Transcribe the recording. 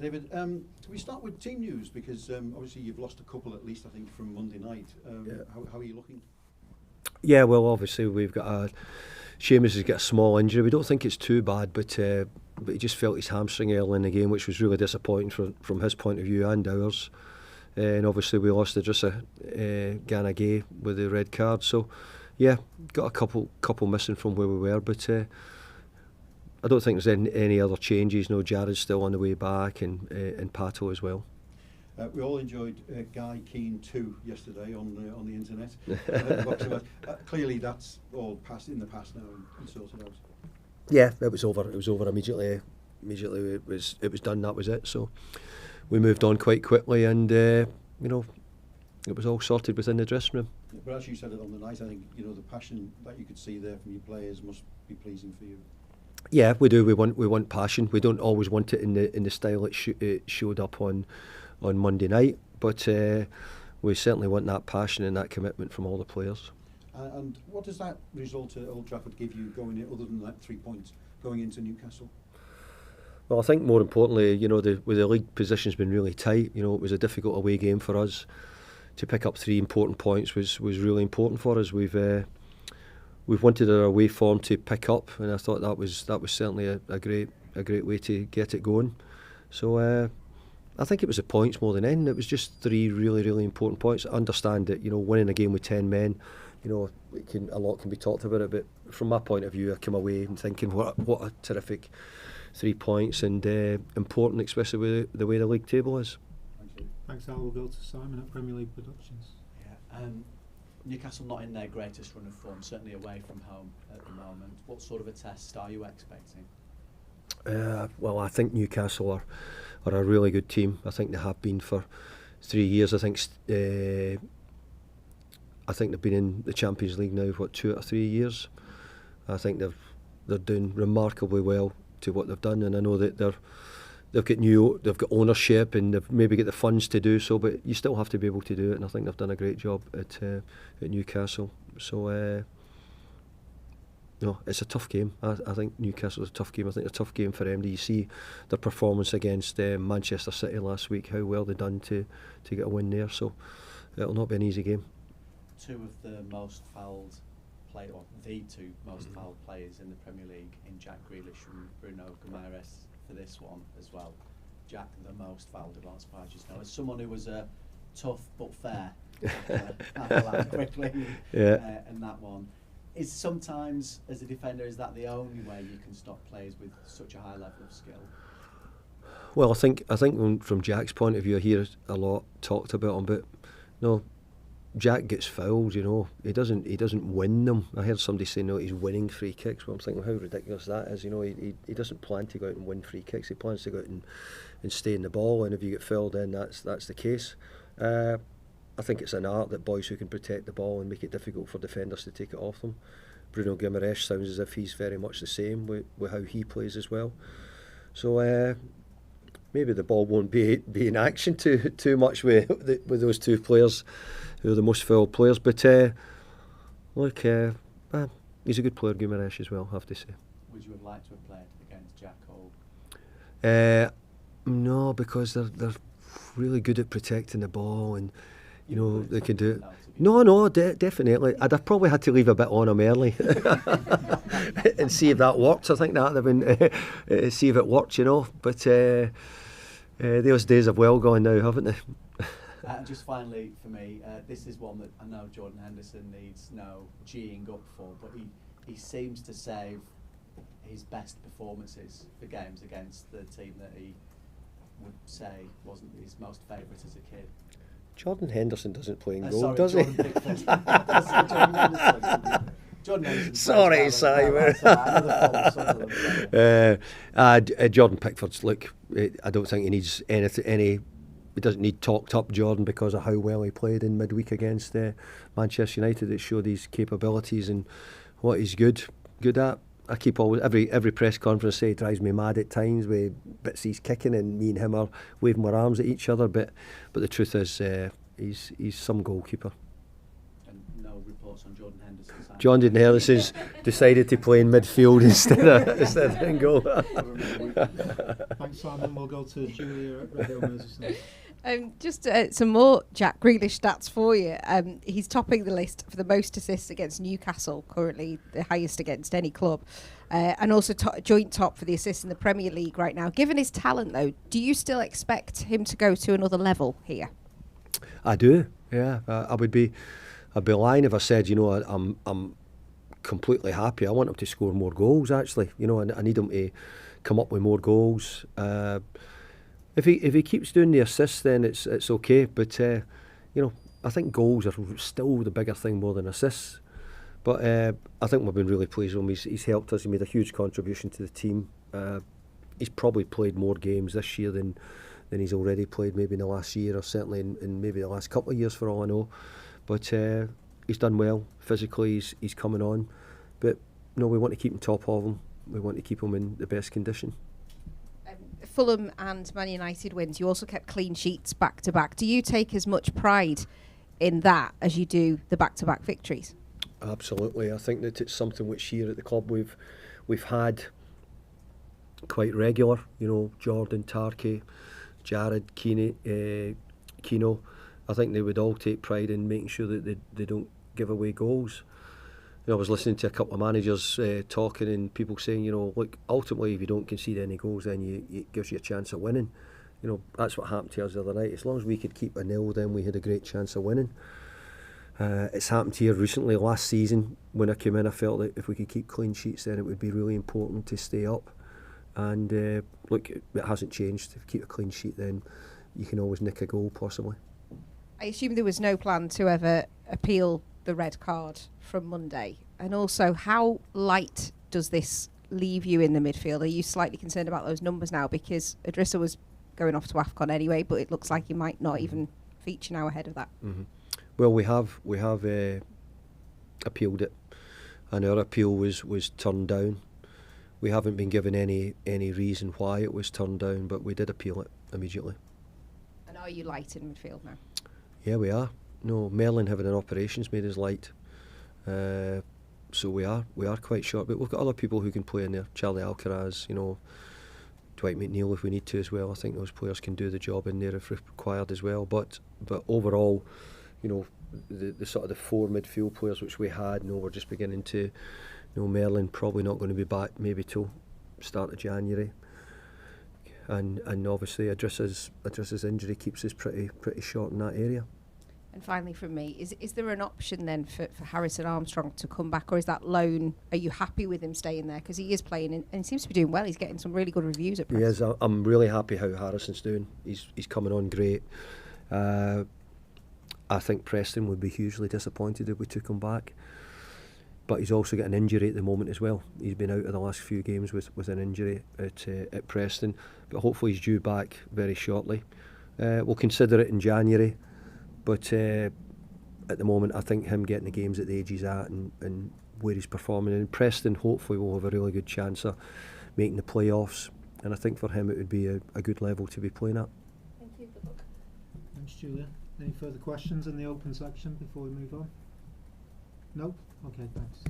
David, can we start with team news? Because obviously you've lost a couple at least, I think, from Monday night. How are you looking? Yeah, well, obviously we've got Seamus has got a small injury. We don't think it's too bad, but he just felt his hamstring early in the game, which was really disappointing from his point of view and ours. And obviously we lost Idrissa Gana Gueye with the red card. So yeah, got a couple missing from where we were, but I don't think there's any other changes. No, Jared's still on the way back, and Pato as well. We all enjoyed Guy Keane 2 yesterday on the internet. Clearly that's all in the past now and sorted out. Yeah, it was over. It was over immediately. Immediately it was done. That was it. So we moved on quite quickly, and it was all sorted within the dressing room. Yeah, but as you said it on the night, I think the passion that you could see there from your players must be pleasing for you. Yeah, we do. We want passion. We don't always want it in the style it showed up on Monday night, but we certainly want that passion and that commitment from all the players. And what does that result at Old Trafford give you going in, other than that 3 points going into Newcastle? Well, I think more importantly, the league position's been really tight. It was a difficult away game for us. To pick up 3 important points was really important for us. We've wanted our away form to pick up, and I thought that was certainly a great way to get it going. So I think it was the points more than anything. It was just 3 really important points. I understand that winning a game with 10 men, a lot can be talked about it, but from my point of view, I come away and thinking what a terrific 3 points, and important, especially with the way the league table is. Thank you. Thanks, Al. We'll go to Simon at Premier League Productions. Yeah. Newcastle not in their greatest run of form, certainly away from home at the moment. What sort of a test are you expecting? Well, I think Newcastle are a really good team. I think they have been for 3 years. I think they've been in the Champions League now for 2 or 3 years. I think they're doing remarkably well to what they've done, and I know that they've got ownership, and they've maybe got the funds to do so, but you still have to be able to do it, and I think they've done a great job at Newcastle. So no, it's a tough game. I think Newcastle's a tough game. I think it's a tough game for them. Do you see their performance against Manchester City last week, how well they've done to get a win there? So it'll not be an easy game. 2 of the most fouled or the 2 most fouled players in the Premier League, in Jack Grealish and Bruno Guimaraes for this one as well. Jack the most fouled, as far as you know. As someone who was tough but fair, quickly, and that one. Is sometimes, as a defender, is that the only way you can stop players with such a high level of skill? Well, I think from Jack's point of view, I hear a lot talked about him, but no, Jack gets fouled. He doesn't win them. I heard somebody say he's winning free kicks. Well, I'm thinking how ridiculous that is. He doesn't plan to go out and win free kicks. He plans to go out and stay in the ball. And if you get fouled, then that's the case. I think it's an art that boys who can protect the ball and make it difficult for defenders to take it off them. Bruno Guimaraes sounds as if he's very much the same with how he plays as well. So maybe the ball won't be in action too much with those 2 players who are the most fouled players. But he's a good player, Guimaraes, as well, I have to say. Would you have liked to have played against Jack Hall? No, because they're really good at protecting the ball, and they can do it. No, definitely. I'd have probably had to leave a bit on him early and see if that works. I think that would have been see if it works, But those days have well gone now, haven't they? Just finally for me, this is one that I know Jordan Henderson needs no geeing up for, but he seems to save his best performances for games against the team that he would say wasn't his most favourite as a kid. Jordan Henderson doesn't play in goal, does he? Jordan Henderson. Sorry, Simon. Jordan Pickford's look. I don't think he needs any. He doesn't need talked up Jordan because of how well he played in midweek against Manchester United. It showed his capabilities and what he's good at. I keep always every press conference say it drives me mad at times with bits he's kicking and me and him are waving our arms at each other. But the truth is he's some goalkeeper. And no reports thoughts on Jordan Henderson's signing? Jordan Henderson's decided to play in midfield instead of in goal. Thanks, Simon. We'll go to Julia at Radio Merseyside. Just some more Jack Grealish stats for you. He's topping the list for the most assists against Newcastle, currently the highest against any club, and also joint top for the assists in the Premier League right now. Given his talent, though, do you still expect him to go to another level here? I do, yeah. I'd be lying if I said, I'm completely happy. I want him to score more goals, actually. I need him to come up with more goals. If he keeps doing the assists, then it's okay. But I think goals are still the bigger thing more than assists. But I think we've been really pleased with him. He's helped us. He made a huge contribution to the team. He's probably played more games this year than he's already played, maybe in the last year, or certainly in maybe the last couple of years, for all I know. But he's done well physically. He's coming on. But we want to keep him top of him. We want to keep him in the best condition. Fulham and Man United wins. You also kept clean sheets back to back. Do you take as much pride in that as you do the back to back victories? Absolutely. I think that it's something which here at the club we've had quite regular. Jordan, Tarky, Jared, Keno. I think they would all take pride in making sure that they don't give away goals. I was listening to a couple of managers talking, and people saying, look, ultimately if you don't concede any goals, then it gives you a chance of winning. That's what happened to us the other night. As long as we could keep a nil, then we had a great chance of winning. It's happened here recently. Last season, when I came in, I felt that if we could keep clean sheets, then it would be really important to stay up. And look, it hasn't changed. If you keep a clean sheet, then you can always nick a goal, possibly. I assume there was no plan to ever appeal the red card from Monday. And also, how light does this leave you in the midfield? Are you slightly concerned about those numbers now? Because Idrissa was going off to AFCON anyway, but it looks like he might not even feature now ahead of that. Mm-hmm. Well, we have appealed it, and our appeal was turned down. We haven't been given any reason why it was turned down, but we did appeal it immediately. And are you light in midfield now? Yeah, we are. No, Merlin having an operation's made us light. So we are quite short, but we've got other people who can play in there. Charlie Alcaraz, Dwight McNeil if we need to as well. I think those players can do the job in there if required as well. But overall, the sort of the four midfield players which we had, we're just beginning to. Merlin probably not going to be back maybe till start of January. And obviously Idrissa's injury keeps us pretty short in that area. And finally from me, is there an option then for Harrison Armstrong to come back, or is that loan, are you happy with him staying there? Because he is playing and he seems to be doing well. He's getting some really good reviews at Preston. He is. I'm really happy how Harrison's doing. He's coming on great. I think Preston would be hugely disappointed if we took him back. But he's also got an injury at the moment as well. He's been out of the last few games with an injury at Preston. But hopefully he's due back very shortly. We'll consider it in January. But at the moment, I think him getting the games at the age he's at and where he's performing in Preston, hopefully we'll have a really good chance of making the playoffs. And I think for him it would be a good level to be playing at. Thank you. Good luck. Thanks, Julia. Any further questions in the open section before we move on? No? Okay, thanks.